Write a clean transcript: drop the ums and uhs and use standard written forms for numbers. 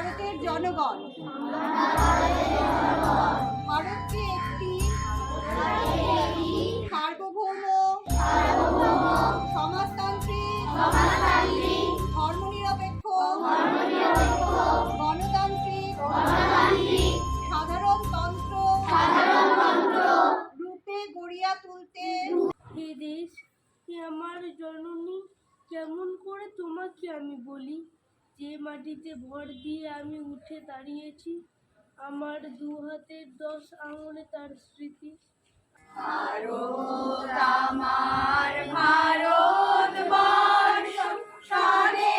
ভারতের জনগণ ভারতকে একটি সার্বভৌম সমাজতান্ত্রিক ধর্মনিরপেক্ষ গণতান্ত্রিক সাধারণতন্ত্র রূপে গড়িয়া তুলতে। হে দেশ, হে আমার জননী, কেমন করে তোমাকে আমি বলি, যে মাটিতে ভর দিয়ে আমি উঠে দাঁড়িয়েছি, আমার দু হাতের 10 আঙুলে তার স্মৃতি। ভারত আমার ভারতবর্ষ, স্বদেশ